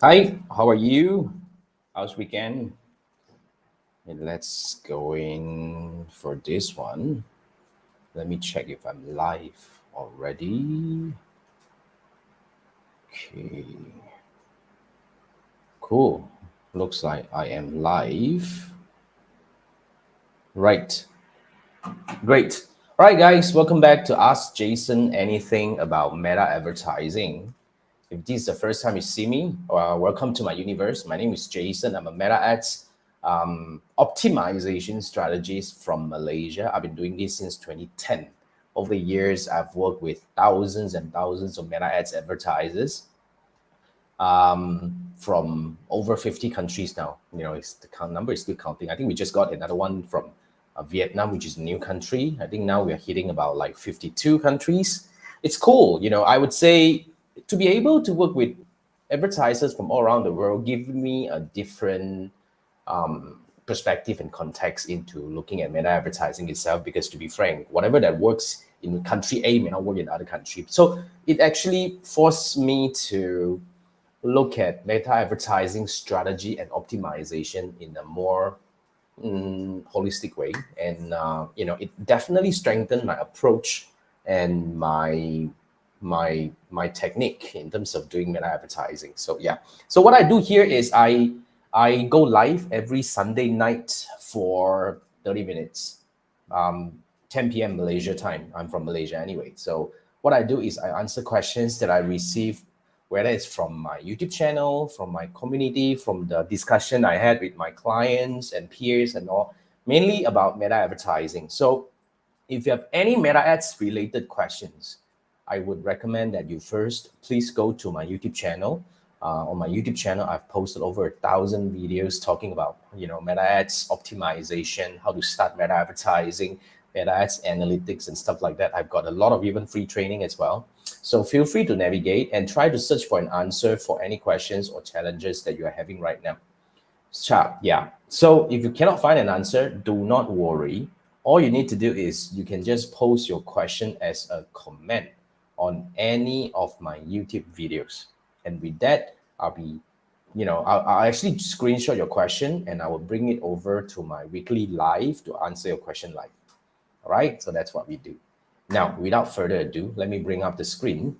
Hi, how are you? How's weekend? And let's go in for this one. Let me check if I'm live already. Okay, cool. Looks like I am live. Right, great. All right, guys, welcome back to Ask Jason Anything About Meta Advertising. If this is the first time you see me, welcome to my universe. My name is Jason. I'm a Meta Ads optimization strategist from Malaysia. I've been doing this since 2010. Over the years, I've worked with thousands and thousands of Meta Ads advertisers from over 50 countries now. It's the count number is still counting. I think we just got another one from Vietnam, which is a new country. I think now we are hitting about like 52 countries. It's cool. I would say to be able to work with advertisers from all around the world give me a different perspective and context into looking at meta advertising itself, because to be frank, whatever that works in country A may not work in other country. So it actually forced me to look at meta advertising strategy and optimization in a more holistic way. And it definitely strengthened my approach and my technique in terms of doing meta advertising. So yeah, so what I do here is I go live every Sunday night for 30 minutes, 10 p.m. Malaysia time. I'm from Malaysia anyway. So what I do is I answer questions that I receive, whether it's from my YouTube channel, from my community, from the discussion I had with my clients and peers and all, mainly about meta advertising. So if you have any meta ads related questions, I would recommend that you first please go to my YouTube channel. On my YouTube channel, I've posted over 1,000 videos talking about meta ads optimization, how to start meta advertising, meta ads analytics, and stuff like that. I've got a lot of even free training as well. So feel free to navigate and try to search for an answer for any questions or challenges that you are having right now. Sharp, yeah. So if you cannot find an answer, do not worry. All you need to do is you can just post your question as a comment on any of my YouTube videos. And with that, I'll actually screenshot your question and I will bring it over to my weekly live to answer your question live. All right, so that's what we do. Now, without further ado, let me bring up the screen.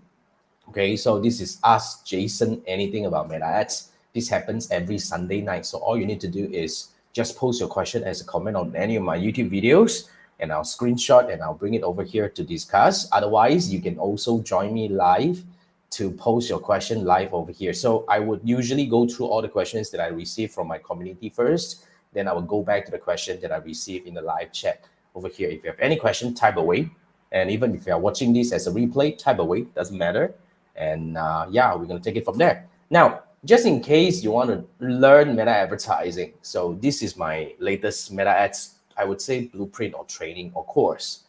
Okay, so this is Ask Jason Anything About Meta Ads. This happens every Sunday night. So all you need to do is just post your question as a comment on any of my YouTube videos, and I'll screenshot and I'll bring it over here to discuss. Otherwise, you can also join me live to post your question live over here. So I would usually go through all the questions that I receive from my community first. Then I will go back to the question that I received in the live chat over here. If you have any question, type away. And even if you are watching this as a replay, type away, doesn't matter. And yeah, we're going to take it from there. Now, just in case you want to learn meta advertising, so this is my latest meta ads, I would say blueprint or training or course,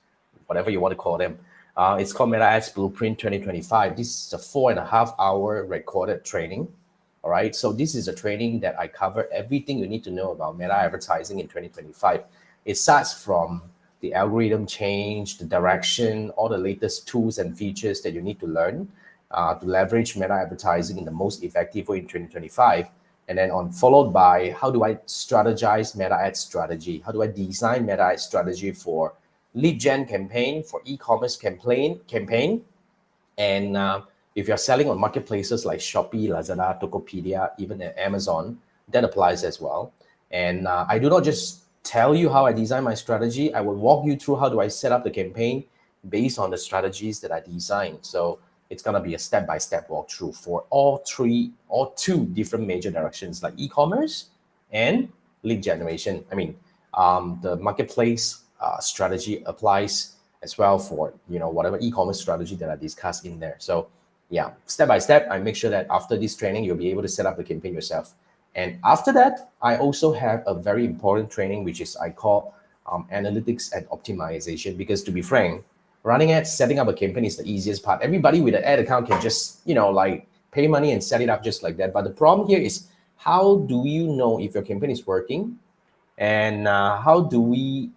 whatever you want to call them. It's called Meta Ads Blueprint 2025. This is a 4.5 hour recorded training. All right. So this is a training that I cover everything you need to know about meta advertising in 2025. It starts from the algorithm change, the direction, all the latest tools and features that you need to learn to leverage meta advertising in the most effective way in 2025. And then followed by how do I strategize meta ad strategy? How do I design meta ad strategy for lead gen campaign, for e-commerce campaign? And if you're selling on marketplaces like Shopee, Lazada, Tokopedia, even at Amazon, that applies as well. And I do not just tell you how I design my strategy. I will walk you through how do I set up the campaign based on the strategies that I designed. So it's going to be a step-by-step walkthrough for all two different major directions, like e-commerce and lead generation. I mean, the marketplace strategy applies as well for whatever e-commerce strategy that I discussed in there. So yeah, step by step, I make sure that after this training, you'll be able to set up the campaign yourself. And after that, I also have a very important training, which is I call analytics and optimization. Because to be frank, running ads, setting up a campaign is the easiest part. Everybody with an ad account can just, like pay money and set it up just like that. But the problem here is, how do you know if your campaign is working? And how do we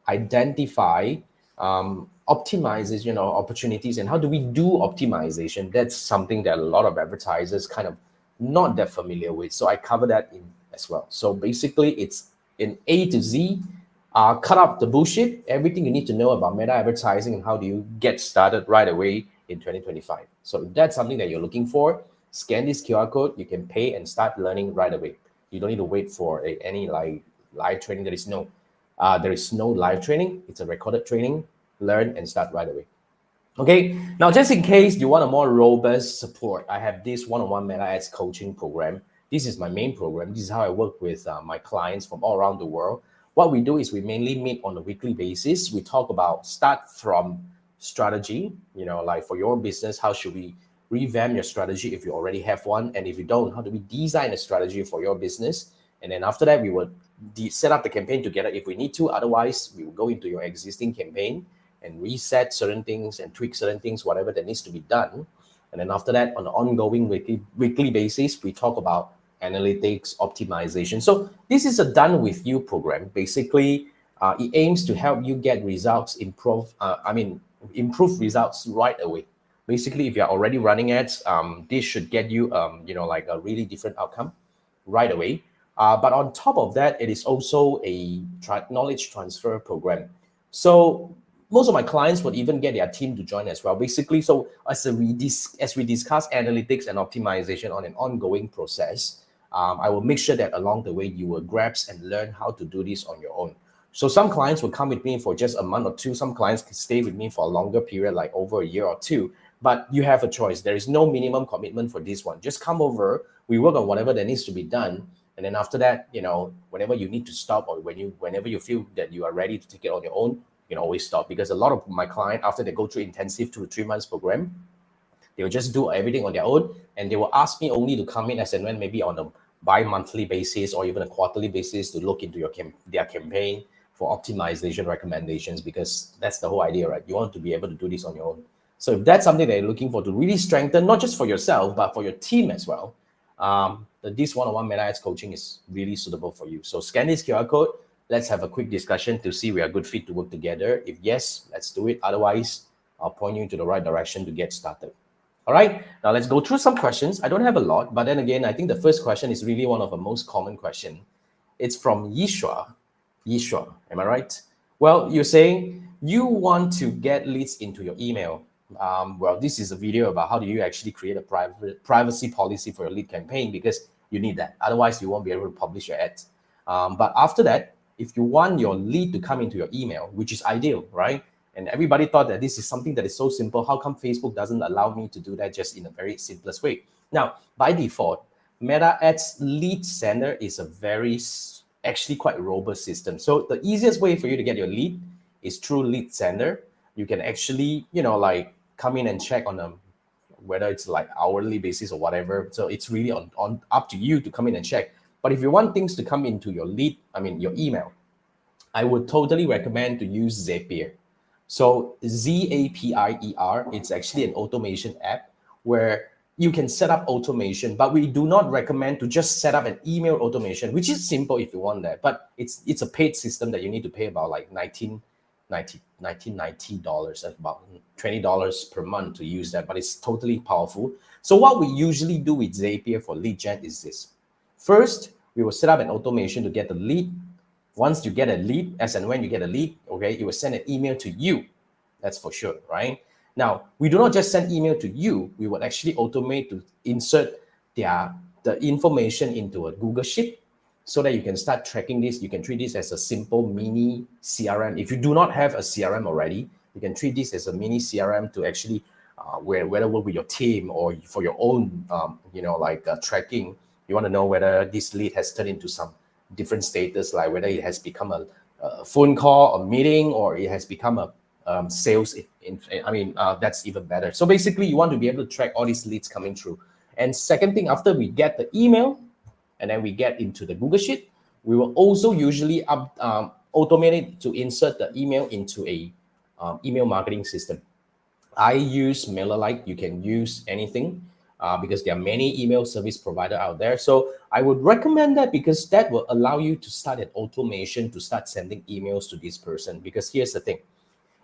identify optimizes opportunities, and how do we do optimization? That's something that a lot of advertisers kind of not that familiar with. So I cover that in as well. So basically, it's in A to Z. Cut up the bullshit, everything you need to know about meta advertising and how do you get started right away in 2025. So if that's something that you're looking for, scan this QR code, you can pay and start learning right away. You don't need to wait for any like live training. There is no live training. It's a recorded training. Learn and start right away. Okay, now just in case you want a more robust support, I have this one-on-one Meta Ads coaching program. This is my main program. This is how I work with my clients from all around the world. What we do is we mainly meet on a weekly basis. We talk about start from strategy, like for your business, how should we revamp your strategy if you already have one? And if you don't, how do we design a strategy for your business? And then after that, we will set up the campaign together if we need to. Otherwise, we will go into your existing campaign and reset certain things and tweak certain things, whatever that needs to be done. And then after that, on an ongoing weekly basis, we talk about analytics optimization. So this is a done with you program. Basically, it aims to help you get results, improve results right away. Basically, if you're already running ads, this should get you, like a really different outcome right away. But on top of that, it is also a knowledge transfer program. So most of my clients would even get their team to join as well. Basically, so as we discuss analytics and optimization on an ongoing process, I will make sure that along the way you will grasp and learn how to do this on your own. So some clients will come with me for just a month or two. Some clients can stay with me for a longer period, like over a year or two. But you have a choice. There is no minimum commitment for this one. Just come over. We work on whatever that needs to be done. And then after that, whenever you need to stop or whenever you feel that you are ready to take it on your own, you can always stop. Because a lot of my client, after they go through intensive 2 to 3 months program, they will just do everything on their own, and they will ask me only to come in as and when, maybe on a bi-monthly basis or even a quarterly basis, to look into their campaign for optimization recommendations, because that's the whole idea, right? You want to be able to do this on your own. So if that's something that you're looking for to really strengthen, not just for yourself, but for your team as well, this one-on-one Meta Ads coaching is really suitable for you. So scan this QR code. Let's have a quick discussion to see we are a good fit to work together. If yes, let's do it. Otherwise, I'll point you into the right direction to get started. All right, now let's go through some questions. I don't have a lot, but then again, I think the first question is really one of the most common question. It's from Yishua. Yishua, am I right? Well, you're saying you want to get leads into your email. Well, this is a video about how do you actually create a privacy policy for your lead campaign, because you need that. Otherwise, you won't be able to publish your ads. But after that, if you want your lead to come into your email, which is ideal, right? And everybody thought that this is something that is so simple. How come Facebook doesn't allow me to do that just in a very simplest way? Now, by default, Meta Ads Lead Sender is a very, actually quite robust system. So the easiest way for you to get your lead is through Lead Sender. You can actually, like come in and check on them, whether it's like hourly basis or whatever. So it's really on up to you to come in and check. But if you want things to come into your your email, I would totally recommend to use Zapier. So Zapier, it's actually an automation app where you can set up automation, but we do not recommend to just set up an email automation, which is simple if you want that. But it's a paid system that you need to pay about like $19.90, about $20 per month to use that, but it's totally powerful. So what we usually do with Zapier for lead gen is this. First, we will set up an automation to get the lead. Once you get a lead, as and when you get a lead, okay, it will send an email to you. That's for sure, right? Now, we do not just send email to you. We will actually automate to insert the information into a Google Sheet so that you can start tracking this. You can treat this as a simple mini CRM. If you do not have a CRM already, you can treat this as a mini CRM to actually, whether with your team or for your own, tracking. You want to know whether this lead has turned into some different status, like whether it has become a phone call, a meeting, or it has become a sales. That's even better. So basically, you want to be able to track all these leads coming through. And second thing, after we get the email, and then we get into the Google Sheet, we will also usually automate it to insert the email into a email marketing system. I use MailerLite. You can use anything. Because there are many email service provider out there. So I would recommend that, because that will allow you to start an automation to start sending emails to this person. Because here's the thing.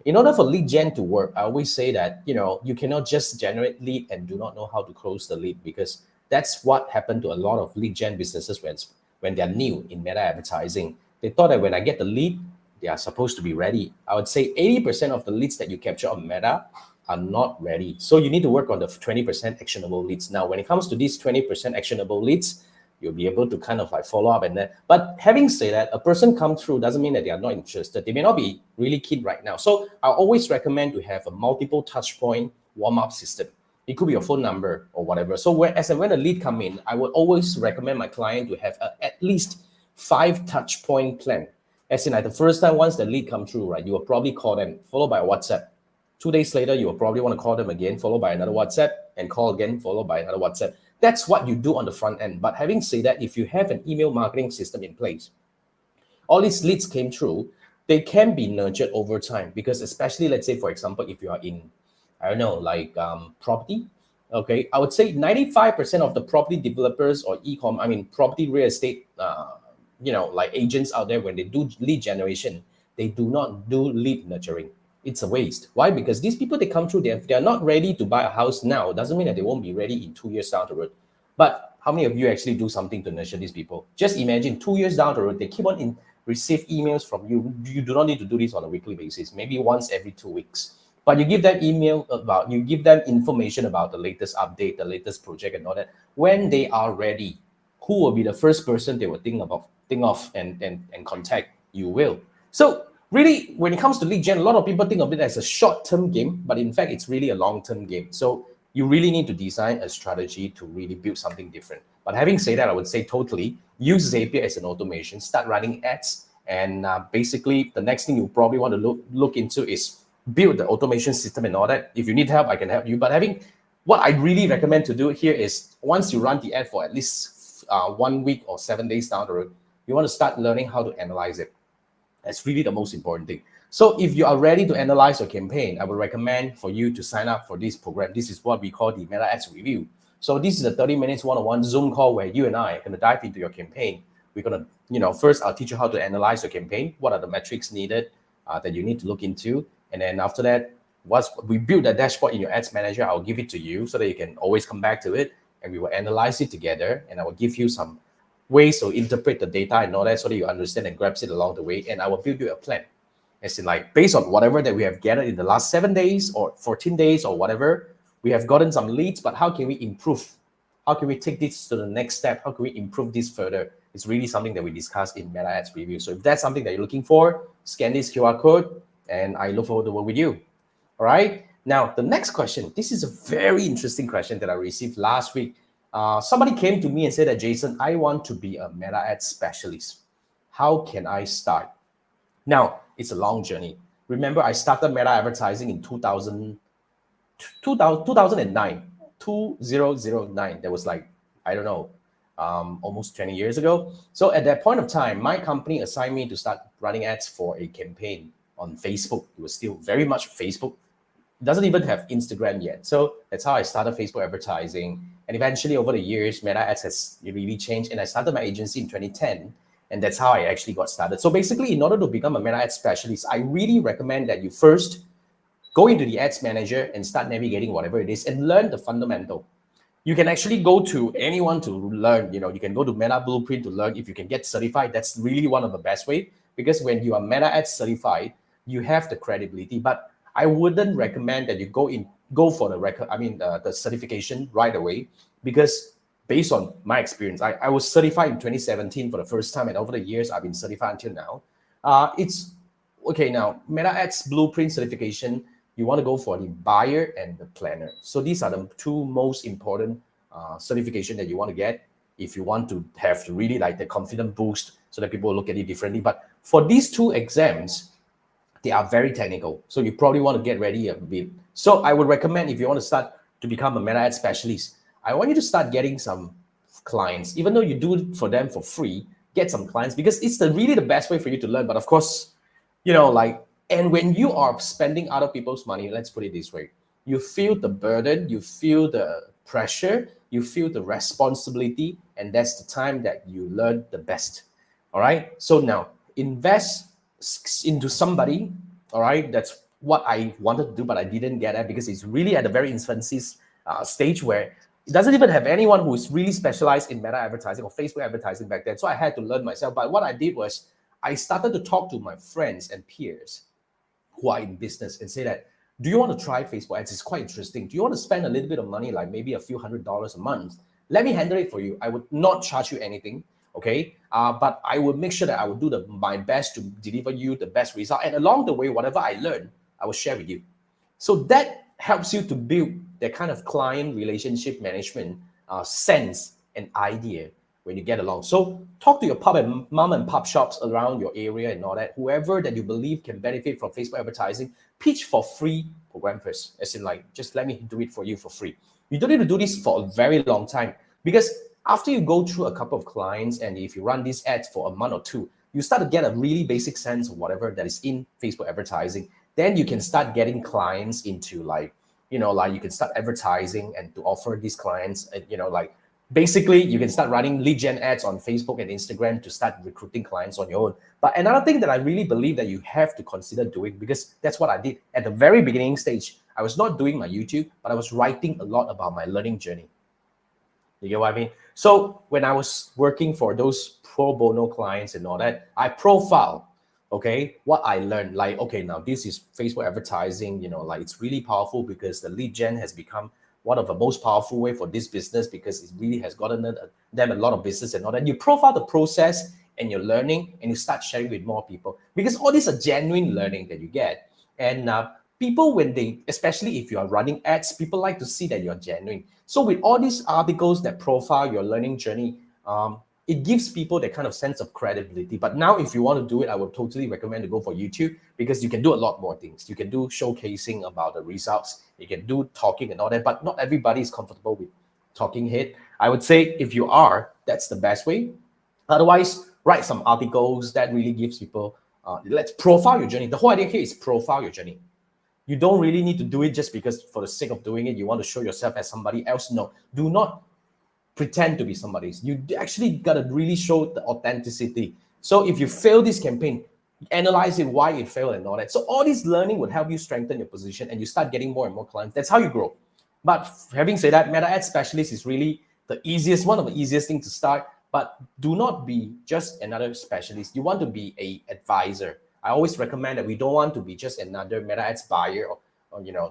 In order for lead gen to work, I always say that, you cannot just generate lead and do not know how to close the lead, because That's what happened to a lot of lead gen businesses when they're new in meta advertising. They thought that when I get the lead, they are supposed to be ready. I would say 80% of the leads that you capture on Meta are not ready. So you need to work on the 20% actionable leads. Now, when it comes to these 20% actionable leads, you'll be able to kind of like follow up and then. But having said that, a person come through doesn't mean that they are not interested. They may not be really keen right now. So I always recommend to have a multiple touch point warm-up system. It could be your phone number or whatever. So when a lead come in, I would always recommend my client to have at least 5 touch point plan. As in, like the first time, once the lead come through, right, you will probably call them, followed by a WhatsApp. 2 days later, you will probably want to call them again, followed by another WhatsApp, and call again, followed by another WhatsApp. That's what you do on the front end. But having said that, if you have an email marketing system in place, all these leads came through, they can be nurtured over time. Because especially, let's say, for example, if you are in, I don't know, like property, okay, I would say 95% of the property developers or property real estate, like agents out there, when they do lead generation, they do not do lead nurturing. It's a waste. Why? Because these people, they come through, they're not ready to buy a house now. Doesn't mean that they won't be ready in 2 years down the road. But how many of you actually do something to nurture these people? Just imagine 2 years down the road, they keep on receive emails from you. You do not need to do this on a weekly basis, maybe once every 2 weeks. But you give them you give them information about the latest update, the latest project and all that. When they are ready, who will be the first person they will think of and contact? You will. So really, when it comes to lead gen, a lot of people think of it as a short-term game, but in fact, it's really a long-term game. So you really need to design a strategy to really build something different. But having said that, I would say totally use Zapier as an automation, start running ads. And basically, the next thing you probably want to look into is build the automation system and all that. If you need help, I can help you. But what I really recommend to do here is once you run the ad for at least 1 week or 7 days down the road, you want to start learning how to analyze it. That's really the most important thing. So if you are ready to analyze your campaign, I would recommend for you to sign up for this program. This is what we call the Meta Ads Review. So this is a 30 minutes one-on-one Zoom call where you and I are going to dive into your campaign. We're going to, first I'll teach you how to analyze your campaign. What are the metrics needed that you need to look into? And then after that, once we build that dashboard in your ads manager, I'll give it to you so that you can always come back to it, and we will analyze it together. And I will give you some ways to interpret the data and all that so that you understand and grasp it along the way. And I will build you a plan. As in, like, based on whatever that we have gathered in the last 7 days or 14 days or whatever, we have gotten some leads, but how can we improve? How can we take this to the next step? How can we improve this further? It's really something that we discuss in Meta Ads Review. So if that's something that you're looking for, scan this QR code, and I look forward to work with you. All right. Now, the next question. This is a very interesting question that I received last week. Somebody came to me and said that, Jason, I want to be a Meta Ads specialist. How can I start? Now, it's a long journey. Remember, I started Meta advertising in 2009. 2009. That was like, I don't know, almost 20 years ago. So at that point of time, my company assigned me to start running ads for a campaign on Facebook. It was still very much Facebook. It doesn't even have Instagram yet. So that's how I started Facebook advertising. And eventually over the years, Meta Ads has really changed. And I started my agency in 2010. And that's how I actually got started. So basically, in order to become a Meta Ads specialist, I really recommend that you first go into the ads manager and start navigating whatever it is and learn the fundamental. You can actually go to anyone to learn. You can go to Meta Blueprint to learn. If you can get certified, that's really one of the best way, because when you are Meta Ads certified, you have the credibility. But I wouldn't recommend that you go for the certification right away, because based on my experience, I was certified in 2017 for the first time, and over the years I've been certified until now. It's okay now. Meta Ads Blueprint certification, you want to go for the buyer and the planner. So these are the two most important certification that you want to get if you want to have really like the confidence boost so that people look at it differently. But for these two exams, they are very technical. So you probably want to get ready a bit. So I would recommend, if you want to start to become a Meta Ads specialist, I want you to start getting some clients. Even though you do it for them for free, get some clients, because it's really the best way for you to learn. But of course, and when you are spending other people's money, let's put it this way, you feel the burden, you feel the pressure, you feel the responsibility, and that's the time that you learn the best. All right. So now invest into somebody. All right. That's what I wanted to do, but I didn't get it because it's really at the very infancy stage where It doesn't even have anyone who is really specialized in meta advertising or Facebook advertising back then. So I had to learn myself. But what I did was I started to talk to my friends and peers who are in business and say that, do you want to try Facebook ads? It's quite interesting. Do you want to spend a little bit of money, like maybe a few $100s a month? Let me handle it for you. I would not charge you anything, okay? But I would make sure that I would do my best to deliver you the best result. And along the way, whatever I learn, I will share with you. So that helps you to build that kind of client relationship management sense and idea when you get along. So talk to your mom and pop shops around your area and all that, whoever that you believe can benefit from Facebook advertising, pitch for free program first, as in like, just let me do it for you for free. You don't need to do this for a very long time, because after you go through a couple of clients and if you run these ads for a month or two, you start to get a really basic sense of whatever that is in Facebook advertising. Then you can start getting clients into like, like you can start advertising and to offer these clients, like basically you can start running lead gen ads on Facebook and Instagram to start recruiting clients on your own. But another thing that I really believe that you have to consider doing, because that's what I did at the very beginning stage, I was not doing my YouTube, but I was writing a lot about my learning journey. You get what I mean? So when I was working for those pro bono clients and all that, I profile, okay, what I learned. Like, okay, now this is Facebook advertising, like it's really powerful because the lead gen has become one of the most powerful way for this business, because it really has gotten them a lot of business and all that. You profile the process and you're learning, and you start sharing with more people, because all these are genuine learning that you get. And people, when they, especially if you are running ads, people like to see that you're genuine. So with all these articles that profile your learning journey, it gives people that kind of sense of credibility. But now if you want to do it, I would totally recommend to go for YouTube, because you can do a lot more things. You can do showcasing about the results. You can do talking and all that, but not everybody is comfortable with talking head. I would say if you are, that's the best way. Otherwise, write some articles that really gives people, let's profile your journey. The whole idea here is profile your journey. You don't really need to do it just because for the sake of doing it, you want to show yourself as somebody else. No, do not pretend to be somebody. You actually got to really show the authenticity. So if you fail this campaign, analyze it, why it failed and all that. So all this learning would help you strengthen your position, and you start getting more and more clients. That's how you grow. But having said that, meta ad specialist is really the easiest, one of the easiest things to start. But do not be just another specialist. You want to be a advisor. I always recommend that we don't want to be just another meta ads buyer or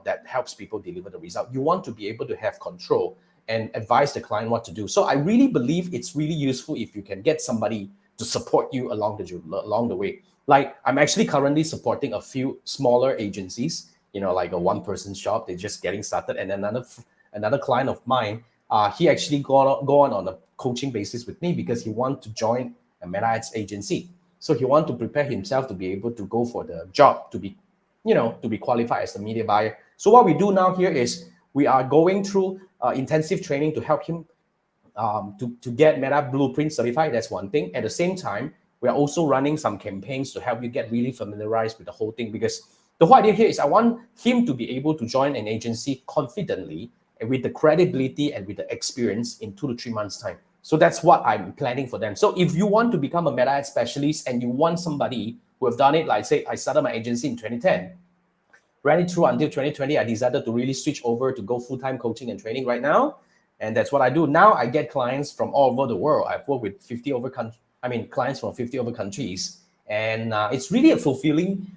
that helps people deliver the result. You want to be able to have control and advise the client what to do. So I really believe it's really useful if you can get somebody to support you along the way. Like I'm actually currently supporting a few smaller agencies, like a one-person shop. They're just getting started. And another client of mine, he actually go on a coaching basis with me because he wants to join a meta ads agency. So he wants to prepare himself to be able to go for the job, to be qualified as a media buyer. So what we do now here is we are going through intensive training to help him to get Meta Blueprint certified. That's one thing. At the same time, we are also running some campaigns to help you get really familiarized with the whole thing, because the whole idea here is I want him to be able to join an agency confidently and with the credibility and with the experience in 2 to 3 months' time. So that's what I'm planning for them. So if you want to become a meta ad specialist and you want somebody who have done it, like say I started my agency in 2010, ran it through until 2020, I decided to really switch over to go full-time coaching and training right now. And that's what I do. Now I get clients from all over the world. I've worked with clients from 50 over countries. And it's really a fulfilling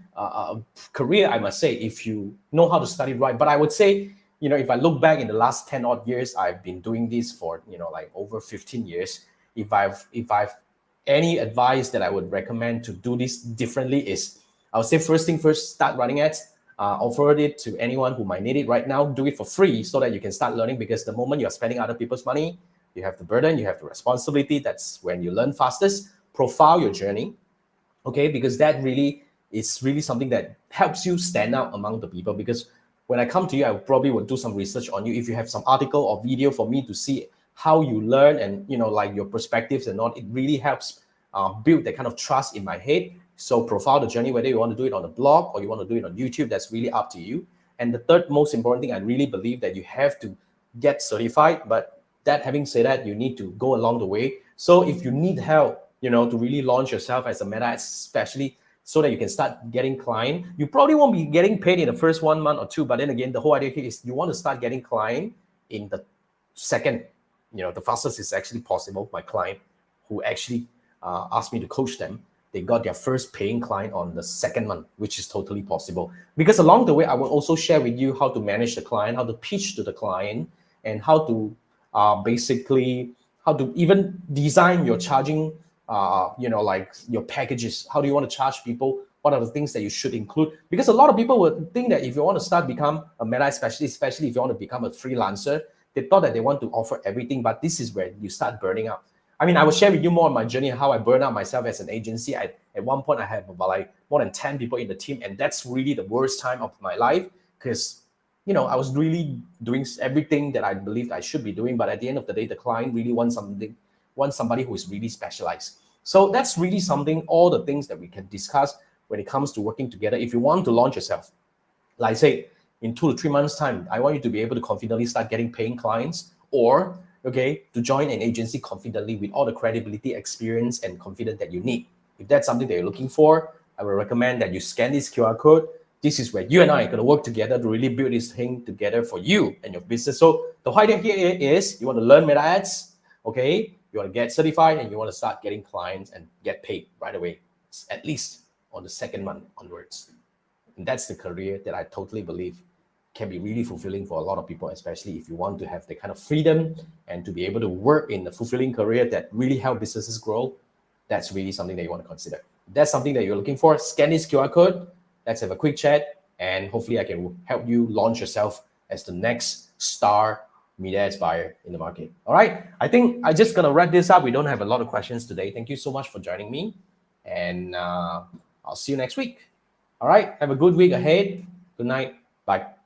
career, I must say, if you know how to study right. But I would say, if I look back in the last 10 odd years, I've been doing this for, like over 15 years. If I've any advice that I would recommend to do this differently is, I would say first thing first, start running ads. Offer it to anyone who might need it right now. Do it for free so that you can start learning, because the moment you're spending other people's money, you have the burden, you have the responsibility. That's when you learn fastest. Profile your journey, okay? Because that really is really something that helps you stand out among the people. Because when I come to you, I probably would do some research on you. If you have some article or video for me to see how you learn and, like your perspectives and all, it really helps build that kind of trust in my head. So profile the journey, whether you want to do it on a blog or you want to do it on YouTube, that's really up to you. And the third most important thing, I really believe that you have to get certified. But that having said that, you need to go along the way. So if you need help, to really launch yourself as a meta ad specialist so that you can start getting client, you probably won't be getting paid in the first 1 month or two. But then again, the whole idea here is you want to start getting client in the second, the fastest is actually possible. My client who actually asked me to coach them, they got their first paying client on the second month, which is totally possible. Because along the way, I will also share with you how to manage the client, how to pitch to the client, and how to basically how to even design your charging, like your packages. How do you want to charge people? What are the things that you should include? Because a lot of people would think that if you want to start become a MedEye specialist, especially if you want to become a freelancer, they thought that they want to offer everything, but this is where you start burning out. I mean, I will share with you more on my journey, how I burned out myself as an agency. At one point, I had about like more than 10 people in the team, and that's really the worst time of my life because, I was really doing everything that I believed I should be doing, but at the end of the day, the client really wants somebody who is really specialized. So that's really something, all the things that we can discuss when it comes to working together. If you want to launch yourself, like I say, in 2 to 3 months' time, I want you to be able to confidently start getting paying clients, or to join an agency confidently with all the credibility, experience, and confidence that you need. If that's something that you're looking for, I will recommend that you scan this QR code. This is where you and I are going to work together to really build this thing together for you and your business. So the idea here is you want to learn Meta Ads, okay? You want to get certified and you want to start getting clients and get paid right away, at least on the second month onwards. And that's the career that I totally believe can be really fulfilling for a lot of people, especially if you want to have the kind of freedom and to be able to work in a fulfilling career that really help businesses grow. That's really something that you want to consider. If that's something that you're looking for, scan this QR code. Let's have a quick chat, and hopefully I can help you launch yourself as the next star media ads buyer in the market. All right. I think I'm just going to wrap this up. We don't have a lot of questions today. Thank you so much for joining me, and I'll see you next week. All right. Have a good week ahead. Good night. Bye.